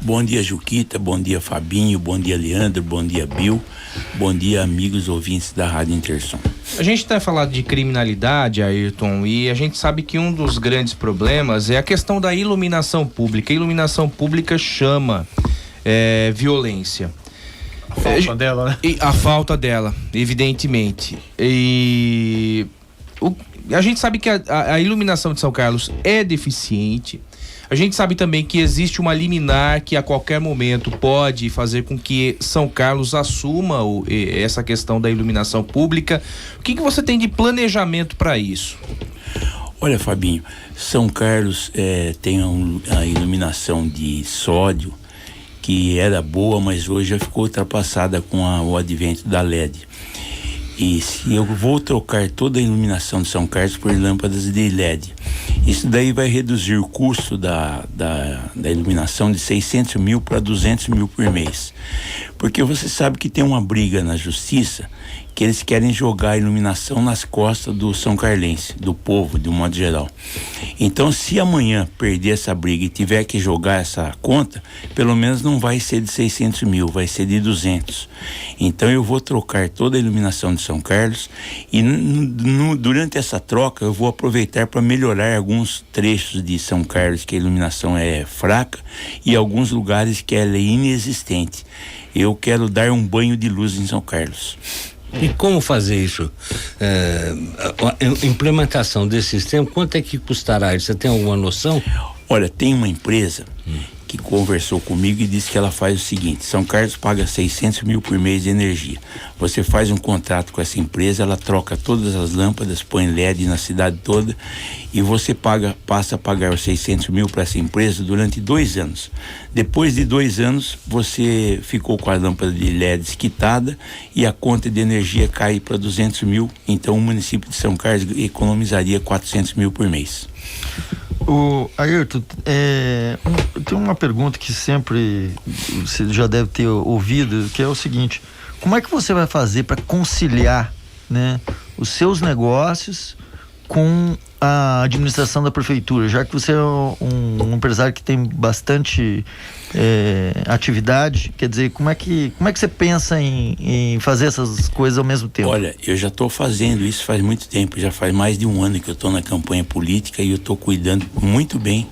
Bom dia, Juquita, bom dia, Fabinho, bom dia, Leandro, bom dia, Bill, bom dia, amigos ouvintes da Rádio Intersom. A gente tem falado de criminalidade, Ayrton, e a gente sabe que um dos grandes problemas é a questão da iluminação pública. A iluminação pública chama violência. A falta dela, né? A falta dela, evidentemente. E a gente sabe que a iluminação de São Carlos é deficiente. A gente sabe também que existe uma liminar que a qualquer momento pode fazer com que São Carlos assuma essa questão da iluminação pública. O que você tem de planejamento para isso? Olha, Fabinho, São Carlos tem a iluminação de sódio, que era boa, mas hoje já ficou ultrapassada com o advento da LED. E se eu vou trocar toda a iluminação de São Carlos por lâmpadas de LED, isso daí vai reduzir o custo da iluminação de 600 mil para 200 mil por mês. Porque você sabe que tem uma briga na justiça que eles querem jogar a iluminação nas costas do São Carlense, do povo, de um modo geral. Então, se amanhã perder essa briga e tiver que jogar essa conta, pelo menos não vai ser de 600 mil, vai ser de 200. Então, eu vou trocar toda a iluminação de São Carlos e durante essa troca eu vou aproveitar para melhorar alguns trechos de São Carlos que a iluminação é fraca e alguns lugares que ela é inexistente. Eu quero dar um banho de luz em São Carlos. E como fazer isso? A implementação desse sistema, quanto é que custará? Você tem alguma noção? Olha, tem uma empresa que conversou comigo e disse que ela faz o seguinte: São Carlos paga 600 mil por mês de energia. Você faz um contrato com essa empresa, ela troca todas as lâmpadas, põe LED na cidade toda e você passa a pagar os 600 mil para essa empresa durante 2 anos. Depois de 2 anos, você ficou com a lâmpada de LED quitada e a conta de energia cai para 200 mil. Então o município de São Carlos economizaria 400 mil por mês. Ayrton, tem uma pergunta que sempre você já deve ter ouvido, que é o seguinte: como é que você vai fazer para conciliar, né, os seus negócios com a administração da prefeitura, já que você é um empresário que tem bastante atividade? Quer dizer, como é que você pensa em fazer essas coisas ao mesmo tempo? Olha, eu já estou fazendo isso faz muito tempo, já faz mais de 1 ano que eu estou na campanha política e eu estou cuidando muito bem,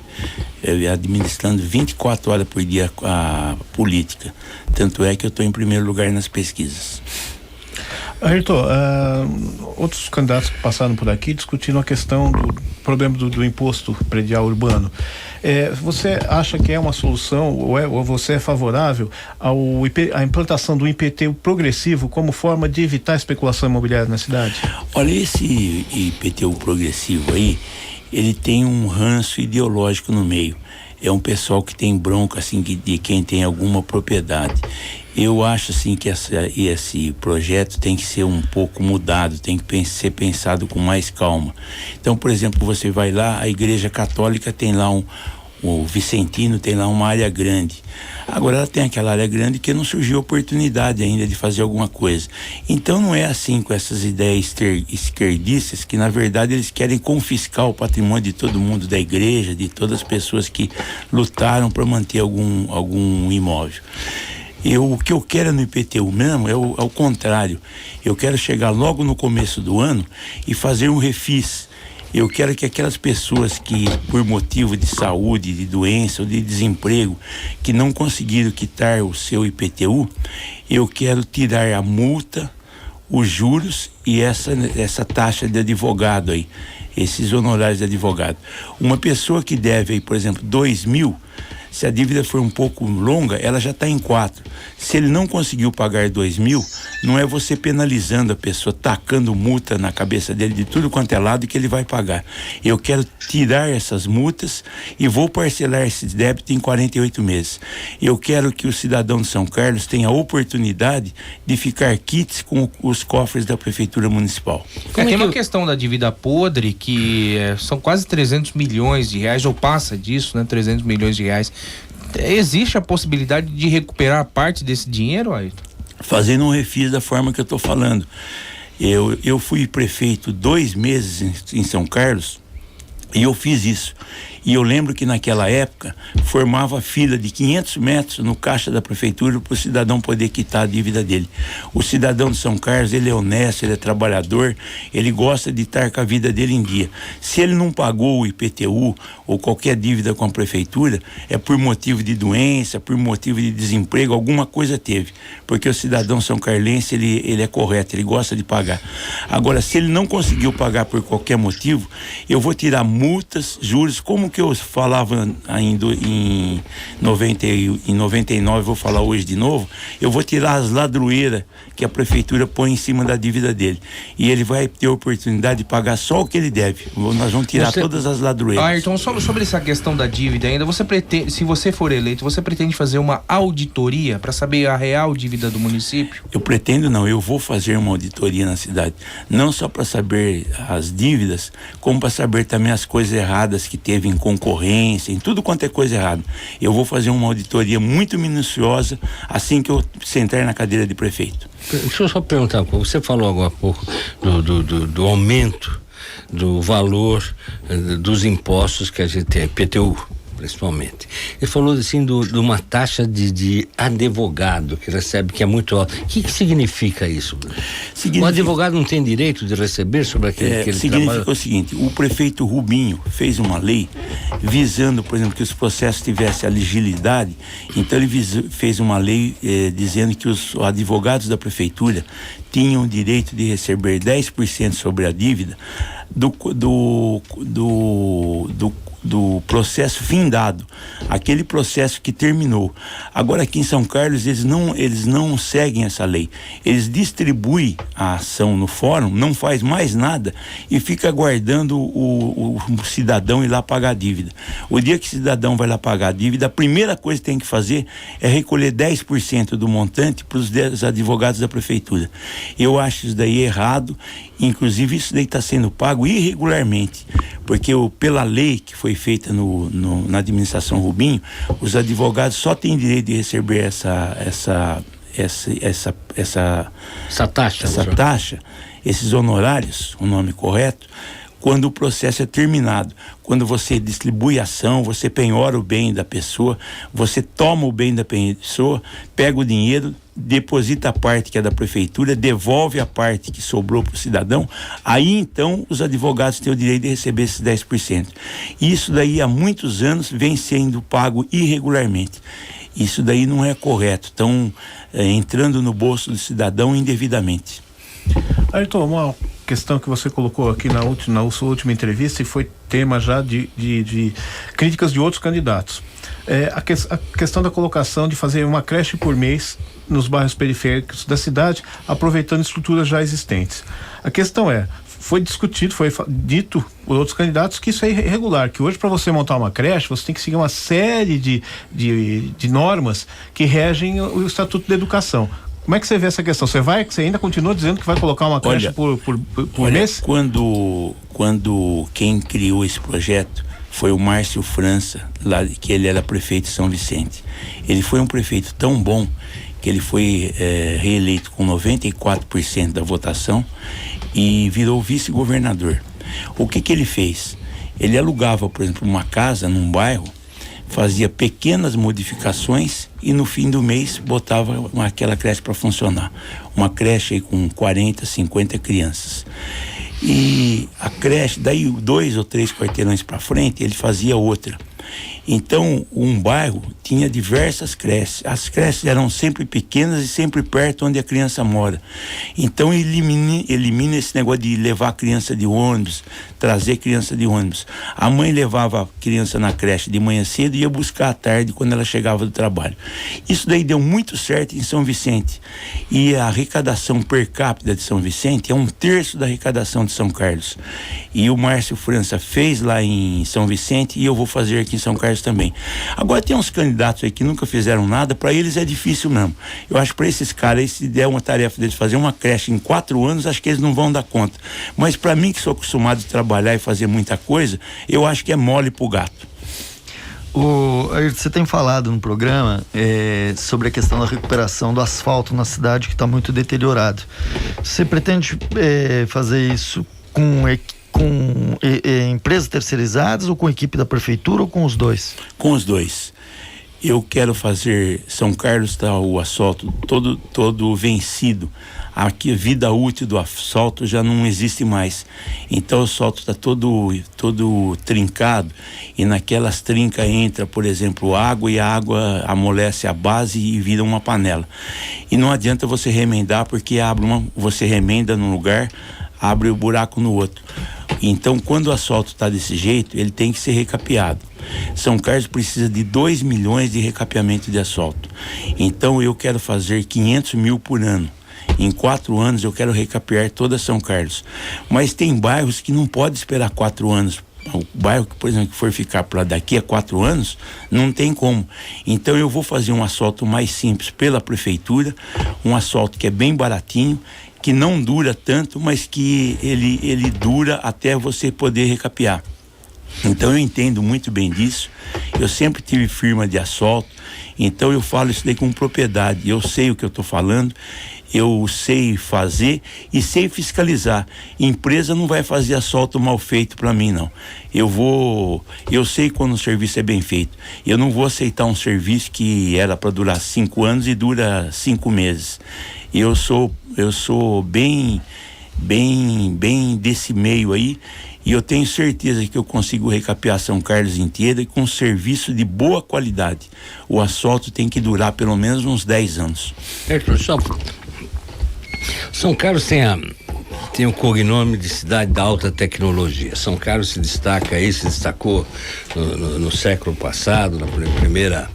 administrando 24 horas por dia a política. Tanto é que eu estou em primeiro lugar nas pesquisas. Ayrton, outros candidatos que passaram por aqui discutiram a questão do problema do imposto predial urbano. Você acha que é uma solução ou você é favorável à implantação do IPTU progressivo como forma de evitar a especulação imobiliária na cidade? Olha, esse IPTU progressivo aí, ele tem um ranço ideológico no meio. É um pessoal que tem bronca, assim, de quem tem alguma propriedade. Eu acho, assim, que esse projeto tem que ser um pouco mudado, tem que ser pensado com mais calma. Então, por exemplo, você vai lá, a Igreja Católica tem lá o Vicentino tem lá uma área grande. Agora ela tem aquela área grande que não surgiu oportunidade ainda de fazer alguma coisa. Então não é assim com essas ideias esquerdistas que na verdade eles querem confiscar o patrimônio de todo mundo, da igreja, de todas as pessoas que lutaram para manter algum imóvel. O que eu quero no IPTU mesmo é o contrário. Eu quero chegar logo no começo do ano e fazer um refis. Eu quero que aquelas pessoas que, por motivo de saúde, de doença ou de desemprego, que não conseguiram quitar o seu IPTU, eu quero tirar a multa, os juros e essa taxa de advogado aí, esses honorários de advogado. Uma pessoa que deve aí, por exemplo, 2.000, se a dívida for um pouco longa, ela já está em 4. Se ele não conseguiu pagar 2.000, não é você penalizando a pessoa, tacando multa na cabeça dele de tudo quanto é lado que ele vai pagar. Eu quero tirar essas multas e vou parcelar esse débito em 48 meses. Eu quero que o cidadão de São Carlos tenha a oportunidade de ficar quites com os cofres da Prefeitura Municipal. Tem uma questão da dívida podre que são quase 300 milhões de reais, ou passa disso, né? 300 milhões de reais. Existe a possibilidade de recuperar parte desse dinheiro, Ayrton? Fazendo um refis da forma que eu estou falando. Eu fui prefeito 2 meses em São Carlos E eu fiz isso. E eu lembro que naquela época formava fila de 500 metros no caixa da prefeitura para o cidadão poder quitar a dívida dele. O cidadão de São Carlos, ele é honesto, ele é trabalhador, ele gosta de estar com a vida dele em dia. Se ele não pagou o IPTU ou qualquer dívida com a prefeitura, é por motivo de doença, por motivo de desemprego, alguma coisa teve. Porque o cidadão são carlense, ele é correto, ele gosta de pagar. Agora, se ele não conseguiu pagar por qualquer motivo, eu vou tirar multas, juros, como que eu falava ainda em 99, vou falar hoje de novo, eu vou tirar as ladroeiras que a prefeitura põe em cima da dívida dele. E ele vai ter a oportunidade de pagar só o que ele deve. Nós vamos tirar todas as ladroeiras. Ayrton, sobre essa questão da dívida ainda, você pretende, se você for eleito, você pretende fazer uma auditoria para saber a real dívida do município? Eu pretendo não, eu vou fazer uma auditoria na cidade. Não só para saber as dívidas, como para saber também as coisas erradas que teve em concorrência, em tudo quanto é coisa errada. Eu vou fazer uma auditoria muito minuciosa assim que eu sentar na cadeira de prefeito. Deixa eu só perguntar, você falou agora há pouco do aumento do valor dos impostos que a gente tem, PTU principalmente. Ele falou assim de uma taxa de advogado que recebe, que é muito alta. O que significa isso? O advogado não tem direito de receber sobre aquele que ele significa trabalha? O seguinte, o prefeito Rubinho fez uma lei visando, por exemplo, que os processos tivessem agilidade, então ele fez uma lei dizendo que os advogados da prefeitura tinham o direito de receber 10% sobre a dívida do processo findado, aquele processo que terminou. Agora aqui em São Carlos eles não seguem essa lei. Eles distribuem a ação no fórum, não faz mais nada e fica aguardando o cidadão ir lá pagar a dívida. O dia que o cidadão vai lá pagar a dívida, a primeira coisa que tem que fazer é recolher 10% do montante para os advogados da prefeitura. Eu acho isso daí errado, inclusive isso daí está sendo pago irregularmente, porque pela lei que foi feita na administração Rubinho, os advogados só têm direito de receber essa taxa, esses honorários, o nome correto, quando o processo é terminado. Quando você distribui a ação, você penhora o bem da pessoa, você toma o bem da pessoa, pega o dinheiro, deposita a parte que é da prefeitura, devolve a parte que sobrou para o cidadão, aí então os advogados têm o direito de receber esses 10%. Isso daí há muitos anos vem sendo pago irregularmente. Isso daí não é correto, estão entrando no bolso do cidadão indevidamente. Ayrton, uma questão que você colocou aqui na sua última entrevista e foi tema já de críticas de outros candidatos. A questão da colocação de fazer uma creche por mês nos bairros periféricos da cidade, aproveitando estruturas já existentes. A questão foi discutido, foi dito por outros candidatos que isso é irregular, que hoje para você montar uma creche, você tem que seguir uma série de normas que regem o Estatuto da Educação. Como é que você vê essa questão? Você ainda continua dizendo que vai colocar uma creche por mês? Quando quem criou esse projeto foi o Márcio França, lá, que ele era prefeito de São Vicente. Ele foi um prefeito tão bom que ele foi reeleito com 94% da votação e virou vice-governador. O que ele fez? Ele alugava, por exemplo, uma casa num bairro, fazia pequenas modificações e no fim do mês botava aquela creche para funcionar. Uma creche aí com 40, 50 crianças. E a creche, daí 2 ou 3 quarteirões para frente, ele fazia outra. Então, um bairro tinha diversas creches. As creches eram sempre pequenas e sempre perto onde a criança mora. Então, elimina esse negócio de levar a criança de ônibus, trazer criança de ônibus. A mãe levava a criança na creche de manhã cedo e ia buscar à tarde quando ela chegava do trabalho. Isso daí deu muito certo em São Vicente. E a arrecadação per capita de São Vicente é 1/3 da arrecadação de São Carlos. E o Márcio França fez lá em São Vicente e eu vou fazer aqui em São Carlos também. Agora tem uns candidatos aí que nunca fizeram nada, para eles é difícil mesmo. Eu acho que para esses caras aí, se der uma tarefa deles fazer uma creche em 4 anos, acho que eles não vão dar conta. Mas para mim, que sou acostumado a trabalhar e fazer muita coisa, eu acho que é mole pro gato. Você tem falado no programa sobre a questão da recuperação do asfalto na cidade, que está muito deteriorado. Você pretende fazer isso com com empresas terceirizadas ou com equipe da prefeitura ou com os dois? Com os dois. Eu quero fazer, São Carlos está o asfalto todo vencido. Aqui a vida útil do asfalto já não existe mais. Então o asfalto está todo trincado e naquelas trincas entra, por exemplo, água, e a água amolece a base e vira uma panela. E não adianta você remendar, porque você remenda num lugar, abre o buraco no outro. Então, quando o asfalto está desse jeito, ele tem que ser recapeado. São Carlos precisa de 2 milhões de recapeamento de asfalto. Então, eu quero fazer 500 mil por ano. Em 4 anos, eu quero recapear toda São Carlos. Mas tem bairros que não pode esperar 4 anos. O bairro que, por exemplo, que for ficar para daqui a 4 anos, não tem como. Então, eu vou fazer um asfalto mais simples pela prefeitura, um asfalto que é bem baratinho, que não dura tanto, mas que ele dura até você poder recapear. Então eu entendo muito bem disso. Eu sempre tive firma de asfalto, então eu falo isso daí com propriedade. Eu sei o que eu estou falando, eu sei fazer e sei fiscalizar. Empresa não vai fazer asfalto mal feito para mim, não. Eu sei quando o serviço é bem feito. Eu não vou aceitar um serviço que era para durar 5 anos e dura 5 meses. Eu sou bem desse meio aí, e eu tenho certeza que eu consigo recapear São Carlos inteira e com serviço de boa qualidade. O asfalto tem que durar pelo menos uns 10 anos. São Carlos tem o cognome de cidade da alta tecnologia. São Carlos se destacou no século passado, na primeira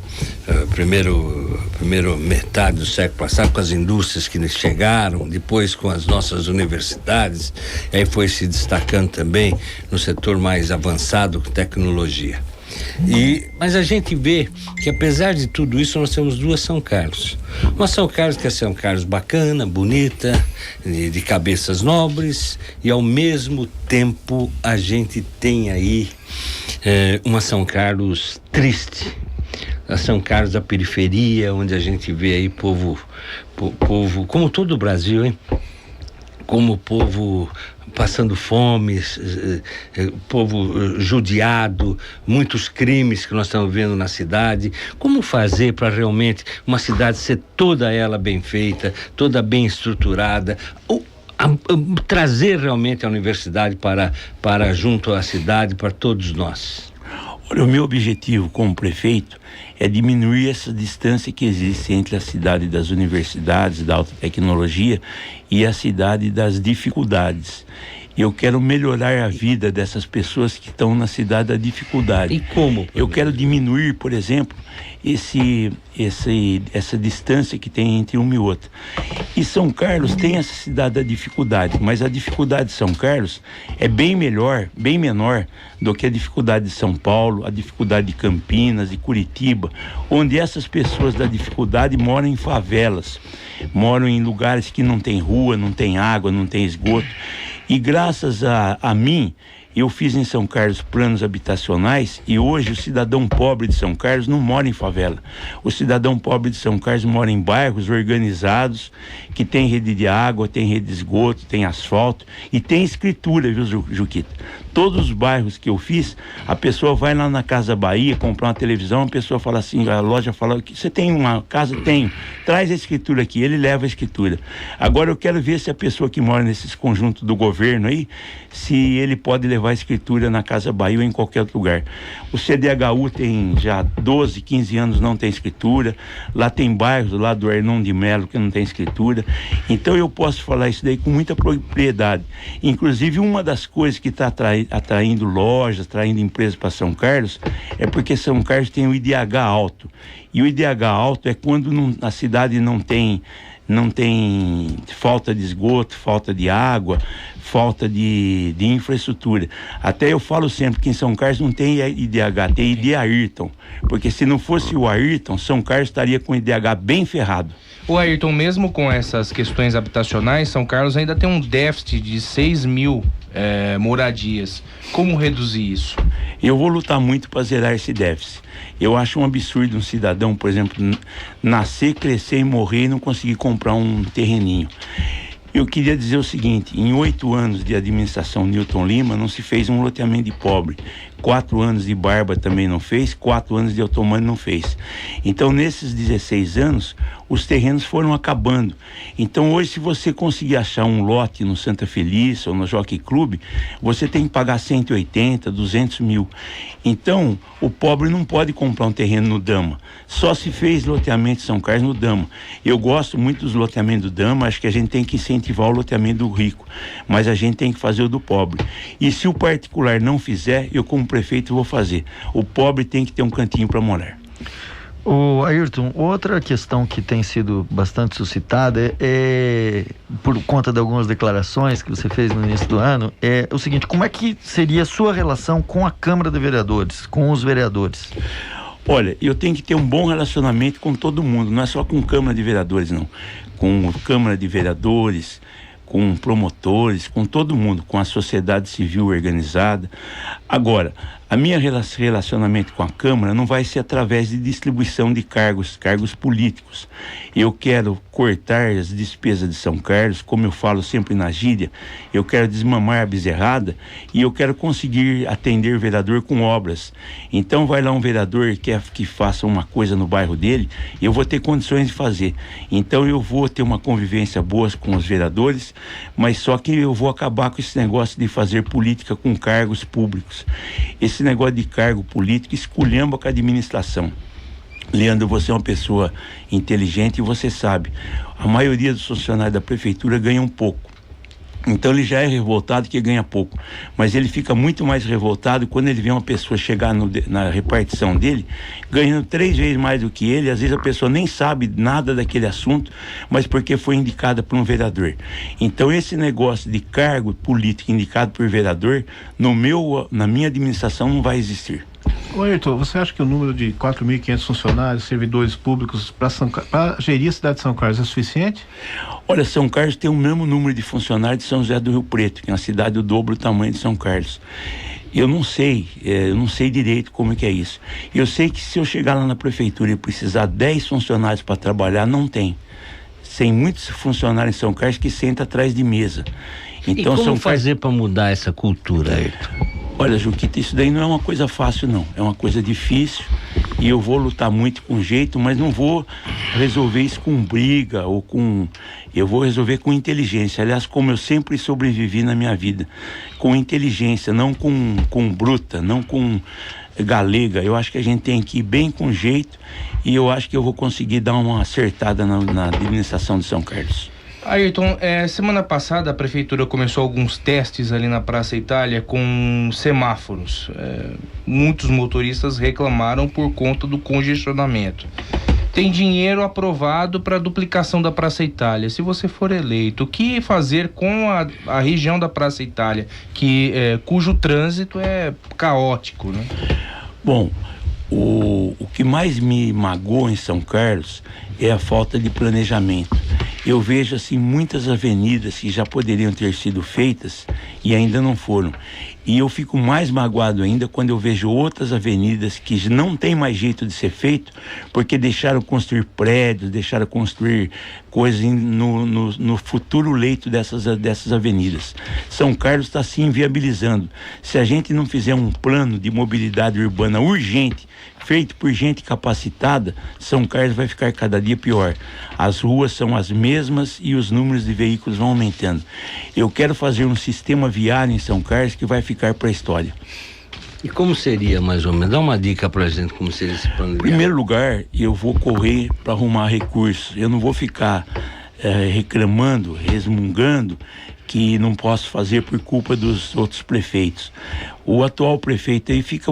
metade do século passado, com as indústrias que chegaram, depois com as nossas universidades, e aí foi se destacando também no setor mais avançado com tecnologia. Mas a gente vê que, apesar de tudo isso, nós temos 2 São Carlos. Uma São Carlos que é São Carlos bacana, bonita, de cabeças nobres, e ao mesmo tempo a gente tem aí uma São Carlos triste. A São Carlos da periferia, onde a gente vê aí povo, como todo o Brasil, hein? Como o povo passando fome, povo judiado, muitos crimes que nós estamos vendo na cidade. Como fazer para realmente uma cidade ser toda ela bem feita, toda bem estruturada, trazer realmente a universidade para junto à cidade, para todos nós? Olha, o meu objetivo como prefeito é diminuir essa distância que existe entre a cidade das universidades, da alta tecnologia, e a cidade das dificuldades. Eu quero melhorar a vida dessas pessoas que estão na cidade da dificuldade. E como? Eu quero diminuir, por exemplo, essa distância que tem entre uma e outra. E São Carlos tem essa cidade da dificuldade, mas a dificuldade de São Carlos é bem menor do que a dificuldade de São Paulo, a dificuldade de Campinas e Curitiba, onde essas pessoas da dificuldade moram em favelas, moram em lugares que não tem rua, não tem água, não tem esgoto. E graças a mim, eu fiz em São Carlos planos habitacionais, e hoje o cidadão pobre de São Carlos não mora em favela. O cidadão pobre de São Carlos mora em bairros organizados, que tem rede de água, tem rede de esgoto, tem asfalto e tem escritura, viu, Juquita? Todos os bairros que eu fiz, a pessoa vai lá na Casa Bahia comprar uma televisão, a pessoa fala assim, a loja fala, você tem uma casa? Tenho. Traz a escritura aqui, ele leva a escritura. Agora eu quero ver se a pessoa que mora nesses conjuntos do governo aí, se ele pode levar a escritura na Casa Bahia ou em qualquer outro lugar. O CDHU tem já 12, 15 anos, não tem escritura. Lá tem bairros, lá do Hernon de Melo, que não tem escritura. Então eu posso falar isso daí com muita propriedade. Inclusive, uma das coisas que está atraindo lojas, atraindo empresas para São Carlos, é porque São Carlos tem o IDH alto. E o IDH alto é quando a cidade não tem falta de esgoto, falta de água, falta de infraestrutura. Até eu falo sempre que em São Carlos não tem IDH, tem ID Ayrton, porque se não fosse o Ayrton, São Carlos estaria com o IDH bem ferrado. O Ayrton, mesmo com essas questões habitacionais, São Carlos ainda tem um déficit de 6 mil moradias. Como reduzir isso? Eu vou lutar muito para zerar esse déficit. Eu acho um absurdo um cidadão, por exemplo, nascer, crescer e morrer e não conseguir comprar um terreninho. Eu queria dizer o seguinte: em 8 anos de administração Newton Lima, não se fez um loteamento de pobre. 4 anos de Barba também não fez, 4 anos de Otomani não fez. Então, nesses 16 anos, os terrenos foram acabando. Então, hoje, se você conseguir achar um lote no Santa Felícia ou no Jockey Club, você tem que pagar 180, 200 mil. Então, o pobre não pode comprar um terreno no Dama. Só se fez loteamento de São Carlos no Dama. Eu gosto muito dos loteamentos do Dama, acho que a gente tem que incentivar o loteamento do rico, mas a gente tem que fazer o do pobre. E se o particular não fizer, eu como prefeito vou fazer. O pobre tem que ter um cantinho para morar. O Ayrton, outra questão que tem sido bastante suscitada é por conta de algumas declarações que você fez no início do ano, é o seguinte: como é que seria a sua relação com a Câmara de Vereadores, com os vereadores? Olha, eu tenho que ter um bom relacionamento com todo mundo, não é só com Câmara de Vereadores, não. Com Câmara de Vereadores, com promotores, com todo mundo, com a sociedade civil organizada. Agora, a minha relacionamento com a Câmara não vai ser através de distribuição de cargos políticos. Eu quero cortar as despesas de São Carlos, como eu falo sempre na gíria, eu quero desmamar a bezerrada e eu quero conseguir atender o vereador com obras. Então vai lá um vereador que faça uma coisa no bairro dele, eu vou ter condições de fazer. Então eu vou ter uma convivência boa com os vereadores, mas só que eu vou acabar com esse negócio de fazer política com cargos públicos. Esse negócio de cargo político esculhamba com a administração. Leandro, você é uma pessoa inteligente e você sabe, a maioria dos funcionários da prefeitura ganha um pouco. Então ele já é revoltado que ganha pouco, mas ele fica muito mais revoltado quando ele vê uma pessoa chegar na repartição dele ganhando 3 vezes mais do que ele. Às vezes a pessoa nem sabe nada daquele assunto, mas porque foi indicada por um vereador. Então esse negócio de cargo político indicado por vereador, na minha administração não vai existir. Ô Ayrton, você acha que o número de 4.500 funcionários, servidores públicos para gerir a cidade de São Carlos é suficiente? Olha, São Carlos tem o mesmo número de funcionários de São José do Rio Preto, que é uma cidade do dobro do tamanho de São Carlos. Eu não sei direito como é que é isso. Eu sei que se eu chegar lá na prefeitura e precisar 10 funcionários para trabalhar, não tem. Tem muitos funcionários em São Carlos que sentam atrás de mesa. Então, e como fazer para mudar essa cultura, Ayrton? Olha, Juquita, isso daí não é uma coisa fácil, não. É uma coisa difícil e eu vou lutar muito com jeito, mas não vou resolver isso com briga ou com... Eu vou resolver com inteligência. Aliás, como eu sempre sobrevivi na minha vida, com inteligência, não com bruta, não com galega. Eu acho que a gente tem que ir bem com jeito e eu acho que eu vou conseguir dar uma acertada na administração de São Carlos. Ayrton, semana passada a prefeitura começou alguns testes ali na Praça Itália com semáforos. Muitos motoristas reclamaram por conta do congestionamento. Tem dinheiro aprovado para a duplicação da Praça Itália. Se você for eleito, o que fazer com a região da Praça Itália, cujo trânsito é caótico, né? Bom, o que mais me magoa em São Carlos é a falta de planejamento. Eu vejo assim muitas avenidas que já poderiam ter sido feitas e ainda não foram. E eu fico mais magoado ainda quando eu vejo outras avenidas que não tem mais jeito de ser feito, porque deixaram construir prédios, deixaram construir coisas no futuro leito dessas avenidas. São Carlos está se inviabilizando. Se a gente não fizer um plano de mobilidade urbana urgente, feito por gente capacitada, São Carlos vai ficar cada dia pior. As ruas são as mesmas e os números de veículos vão aumentando. Eu quero fazer um sistema viário em São Carlos que vai ficar para a história. E como seria, mais ou menos? Dá uma dica pra gente como seria esse plano viário. Em primeiro lugar, eu vou correr para arrumar recursos. Eu não vou ficar reclamando, resmungando que não posso fazer por culpa dos outros prefeitos. O atual prefeito aí fica,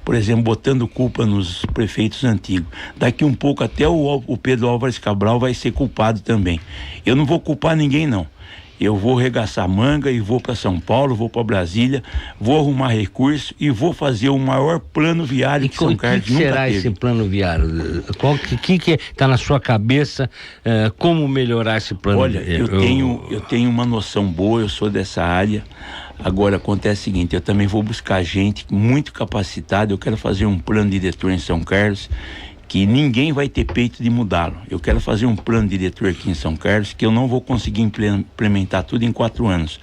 por exemplo, botando culpa nos prefeitos antigos. Daqui um pouco até o Pedro Álvares Cabral vai ser culpado também. Eu não vou culpar ninguém, não. Eu vou arregaçar a manga e vou para São Paulo, vou para Brasília, vou arrumar recurso e vou fazer o maior plano viário que São Carlos nunca teve. O que será esse plano viário? O que está na sua cabeça? Como melhorar esse plano? Olha, eu tenho uma noção boa, eu sou dessa área. Agora acontece o seguinte, eu também vou buscar gente muito capacitada. Eu quero fazer um plano diretor em São Carlos que ninguém vai ter peito de mudá-lo. Eu quero fazer um plano diretor aqui em São Carlos que eu não vou conseguir implementar tudo em 4 anos,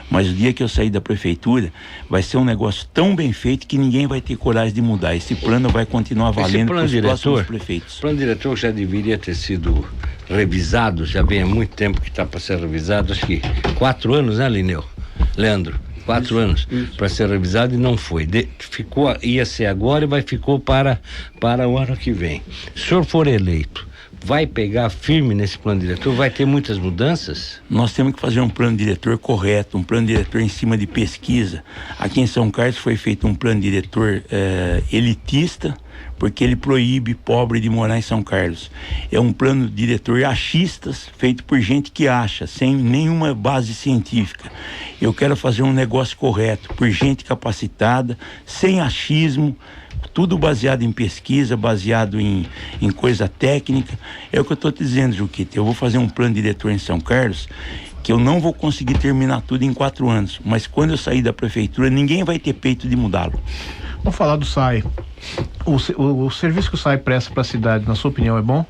mas o dia que eu sair da prefeitura vai ser um negócio tão bem feito que ninguém vai ter coragem de mudar. Esse plano vai continuar valendo para os próximos prefeitos. O plano diretor já deveria ter sido revisado, já vem há muito tempo que está para ser revisado, acho que 4 anos, né, Leandro? 4 anos para ser revisado e não foi. Ia ser agora e ficou para o ano que vem. Se o senhor for eleito, vai pegar firme nesse plano diretor? Vai ter muitas mudanças? Nós temos que fazer um plano diretor correto, um plano diretor em cima de pesquisa. Aqui em São Carlos foi feito um plano diretor elitista, porque ele proíbe pobre de morar em São Carlos. É um plano diretor achistas, feito por gente que acha, sem nenhuma base científica. Eu quero fazer um negócio correto, por gente capacitada, sem achismo, tudo baseado em pesquisa, baseado em coisa técnica. É o que eu estou te dizendo, Juquita. Eu vou fazer um plano diretor em São Carlos que eu não vou conseguir terminar tudo em 4 anos, mas quando eu sair da prefeitura, ninguém vai ter peito de mudá-lo. Vamos falar do SAI. O serviço que o SAI presta para a cidade, na sua opinião, é bom?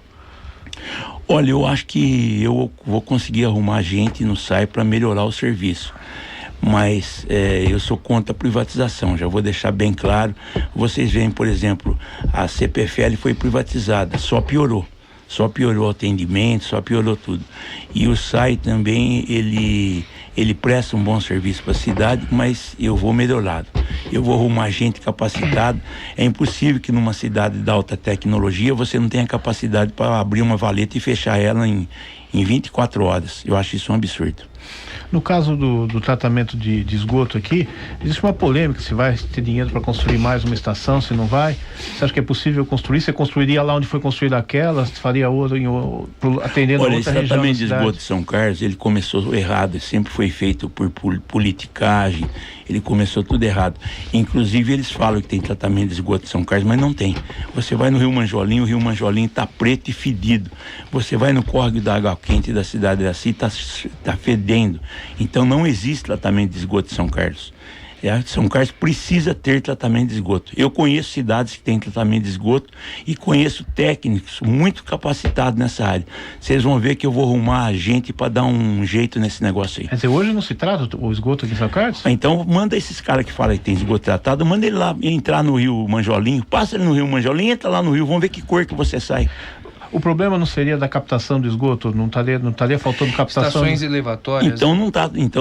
Olha, eu acho que eu vou conseguir arrumar gente no SAI para melhorar o serviço. Mas eu sou contra a privatização, já vou deixar bem claro. Vocês veem, por exemplo, a CPFL foi privatizada, só piorou o atendimento, só piorou tudo. E o SAI também, ele presta um bom serviço para a cidade, mas eu vou melhorá-lo. Eu vou arrumar gente capacitada. É impossível que numa cidade de alta tecnologia você não tenha capacidade para abrir uma valeta e fechar ela em 24 horas. Eu acho isso um absurdo. No caso do tratamento de esgoto aqui, existe uma polêmica se vai ter dinheiro para construir mais uma estação, se não vai. Você acha que é possível construir? Você construiria lá onde foi construída aquela? Você faria outra atendendo a outra região da cidade? Olha, esse tratamento de esgoto de São Carlos, ele começou errado, ele sempre foi feito por politicagem, ele começou tudo errado. Inclusive eles falam que tem tratamento de esgoto de São Carlos, mas não tem. Você vai no Rio Manjolinho, o Rio Manjolinho está preto e fedido. Você vai no córrego da água quente da cidade de Iraci, está fedendo. Então não existe tratamento de esgoto de São Carlos. São Carlos precisa ter tratamento de esgoto. Eu conheço cidades que têm tratamento de esgoto e conheço técnicos muito capacitados nessa área. Vocês vão ver que eu vou arrumar gente para dar um jeito nesse negócio aí. Quer dizer, hoje não se trata o esgoto aqui em São Carlos? Então manda esses caras que falam que tem esgoto tratado, manda ele lá entrar no Rio Manjolinho, passa ele no Rio Manjolinho, entra lá no rio, vamos ver que cor que você sai. O problema não seria da captação do esgoto? Não estaria faltando captação? Estações elevatórias. Então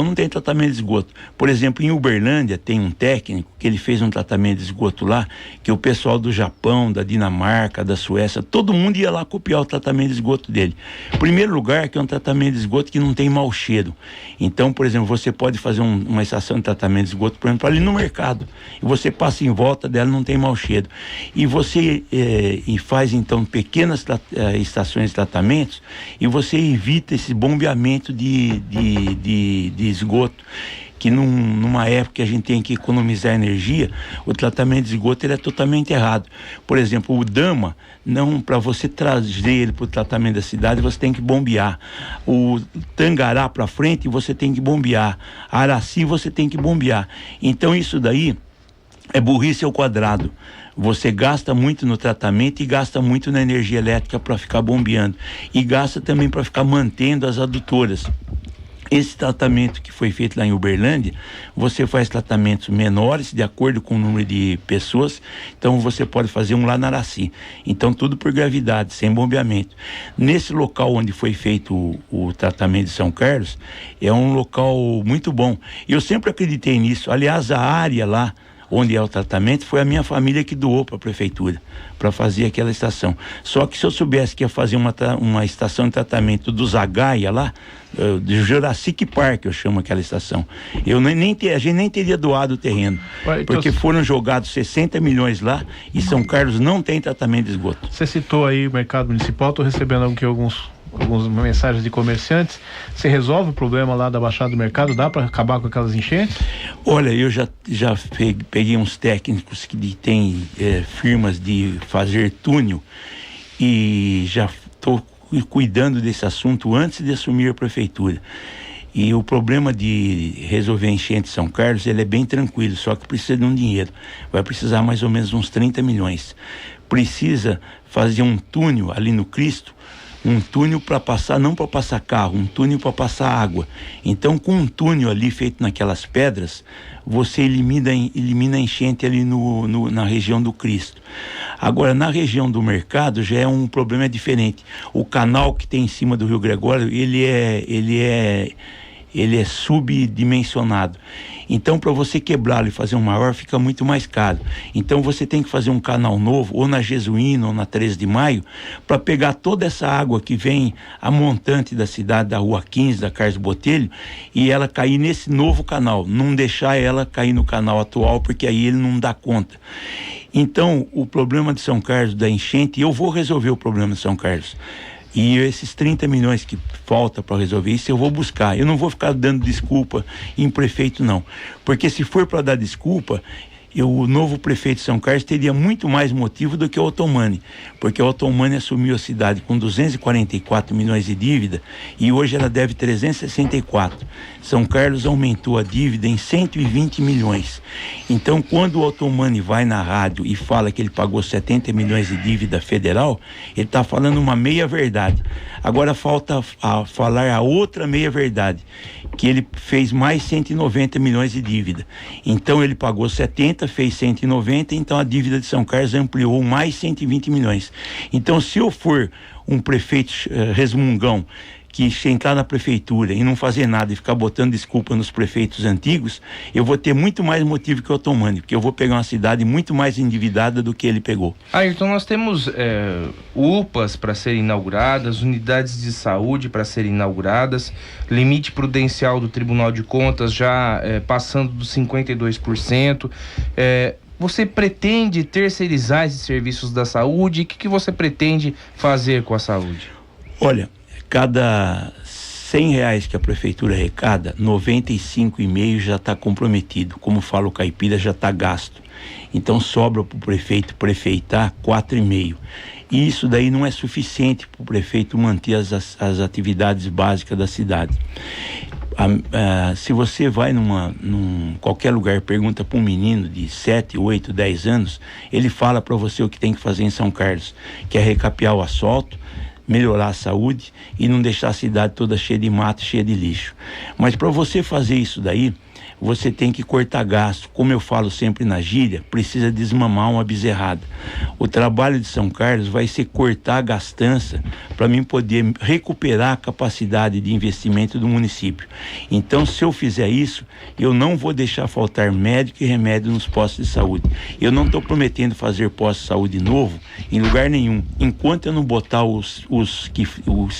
não tem tratamento de esgoto. Por exemplo, em Uberlândia tem um técnico que ele fez um tratamento de esgoto lá, que o pessoal do Japão, da Dinamarca, da Suécia, todo mundo ia lá copiar o tratamento de esgoto dele. Primeiro lugar, que é um tratamento de esgoto que não tem mau cheiro. Então, por exemplo, você pode fazer uma estação de tratamento de esgoto, por exemplo, ali no mercado, e você passa em volta dela, não tem mau cheiro. E você faz então pequenas estações de tratamentos e você evita esse bombeamento de esgoto, que numa época que a gente tem que economizar energia, o tratamento de esgoto ele é totalmente errado. Por exemplo, o Dama, para você trazer ele para o tratamento da cidade, você tem que bombear. O Tangará para frente, você tem que bombear. A Araci, você tem que bombear. Então isso daí é burrice ao quadrado. Você gasta muito no tratamento e gasta muito na energia elétrica para ficar bombeando. E gasta também para ficar mantendo as adutoras. Esse tratamento que foi feito lá em Uberlândia, você faz tratamentos menores de acordo com o número de pessoas. Então você pode fazer um lá na Araci. Então tudo por gravidade, sem bombeamento. Nesse local onde foi feito o tratamento de São Carlos, é um local muito bom. Eu sempre acreditei nisso. Aliás, a área lá onde é o tratamento, foi a minha família que doou para a prefeitura, para fazer aquela estação. Só que se eu soubesse que ia fazer uma estação de tratamento do Zagaia lá, de Jurassic Park, eu chamo aquela estação, a gente nem teria doado o terreno, porque foram jogados 60 milhões lá e São Carlos não tem tratamento de esgoto. Você citou aí o mercado municipal, estou recebendo algumas mensagens de comerciantes. Você resolve o problema lá da Baixada do Mercado? Dá para acabar com aquelas enchentes? Olha, eu já peguei uns técnicos que têm firmas de fazer túnel e já estou cuidando desse assunto antes de assumir a prefeitura. E o problema de resolver a enchente de São Carlos, ele é bem tranquilo, só que precisa de um dinheiro. Vai precisar mais ou menos uns 30 milhões. Precisa fazer um túnel ali no Cristo, um túnel para passar, não para passar carro, um túnel para passar água. Então, com um túnel ali feito naquelas pedras, você elimina a enchente ali na região do Cristo. Agora, na região do Mercado já é um problema diferente. O canal que tem em cima do Rio Gregório, ele é subdimensionado. Então, para você quebrá-lo e fazer um maior, fica muito mais caro. Então, você tem que fazer um canal novo, ou na Jesuína, ou na 13 de Maio, para pegar toda essa água que vem a montante da cidade, da Rua 15, da Carlos Botelho, e ela cair nesse novo canal. Não deixar ela cair no canal atual, porque aí ele não dá conta. Então, o problema de São Carlos, da enchente, eu vou resolver o problema de São Carlos. E esses 30 milhões que falta para resolver isso, eu vou buscar. Eu não vou ficar dando desculpa em prefeito, não. Porque se for para dar desculpa, o novo prefeito de São Carlos teria muito mais motivo do que o Otomani. Porque o Otomani assumiu a cidade com 244 milhões de dívida e hoje ela deve 364. São Carlos aumentou a dívida em 120 milhões. Então, quando o Otomani vai na rádio e fala que ele pagou 70 milhões de dívida federal, ele está falando uma meia-verdade. Agora falta falar a outra meia-verdade, que ele fez mais 190 milhões de dívida. Então, ele pagou 70, fez 190, então a dívida de São Carlos ampliou mais 120 milhões. Então, se eu for um prefeito resmungão, que entrar na prefeitura e não fazer nada e ficar botando desculpa nos prefeitos antigos, eu vou ter muito mais motivo que o Otomani, porque eu vou pegar uma cidade muito mais endividada do que ele pegou. Então nós temos UPAs para serem inauguradas, unidades de saúde para serem inauguradas, limite prudencial do Tribunal de Contas já passando dos 52%. Você pretende terceirizar esses serviços da saúde? O que você pretende fazer com a saúde? Olha, cada R$100 que a prefeitura arrecada, 95,5 já está comprometido. Como fala o caipira, já está gasto. Então sobra para o prefeito prefeitar 4,5. E isso daí não é suficiente para o prefeito manter as atividades básicas da cidade. Se você vai qualquer lugar, pergunta para um menino de 7, 8, 10 anos, ele fala para você o que tem que fazer em São Carlos, que é recapear o asfalto, melhorar a saúde e não deixar a cidade toda cheia de mato, cheia de lixo. Mas para você fazer isso daí, você tem que cortar gasto. Como eu falo sempre na gíria, precisa desmamar uma bezerrada. O trabalho de São Carlos vai ser cortar a gastança para mim poder recuperar a capacidade de investimento do município. Então, se eu fizer isso, eu não vou deixar faltar médico e remédio nos postos de saúde. Eu não estou prometendo fazer posto de saúde novo em lugar nenhum, enquanto eu não botar os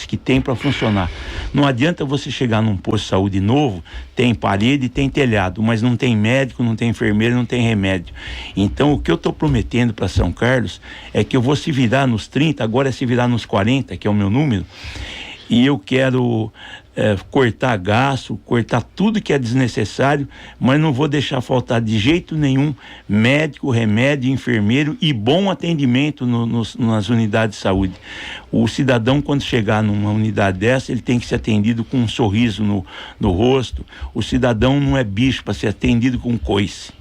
que tem para funcionar. Não adianta você chegar num posto de saúde novo, tem parede, tem telhado, mas não tem médico, não tem enfermeiro, não tem remédio. Então, o que eu estou prometendo para São Carlos é que eu vou se virar nos 30, agora é se virar nos 40, que é o meu número, e eu quero cortar gasto, cortar tudo que é desnecessário, mas não vou deixar faltar de jeito nenhum médico, remédio, enfermeiro e bom atendimento nas unidades de saúde. O cidadão, quando chegar numa unidade dessa, ele tem que ser atendido com um sorriso no rosto. O cidadão não é bicho para ser atendido com coice.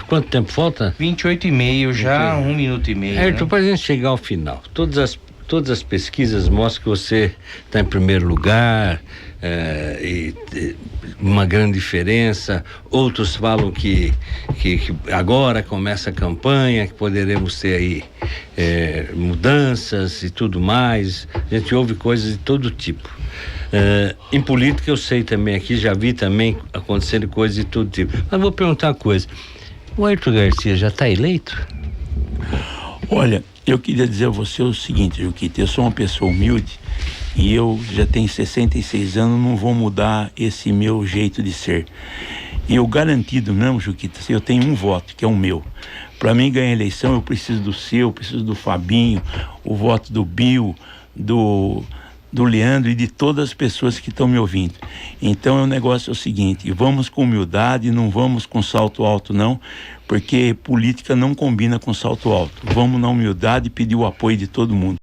Quanto tempo falta? 28,5 já, 1 minuto e meio. Então, para a gente chegar ao final, todas as pesquisas mostram que você está em primeiro lugar, e uma grande diferença. Outros falam que agora começa a campanha, que poderemos ter aí mudanças e tudo mais. A gente ouve coisas de todo tipo. Em política eu sei também aqui, já vi também acontecendo coisas de todo tipo. Mas vou perguntar uma coisa: o Ayrton Garcia já está eleito? Olha, eu queria dizer a você o seguinte, Juquita, eu sou uma pessoa humilde e eu já tenho 66 anos, não vou mudar esse meu jeito de ser. Eu garantido mesmo, Juquita, eu tenho um voto, que é o meu. Para mim ganhar a eleição, eu preciso do seu, eu preciso do Fabinho, o voto do Bill, do Leandro e de todas as pessoas que estão me ouvindo. Então o negócio é o seguinte: vamos com humildade, não vamos com salto alto não, porque política não combina com salto alto. Vamos na humildade e pedir o apoio de todo mundo.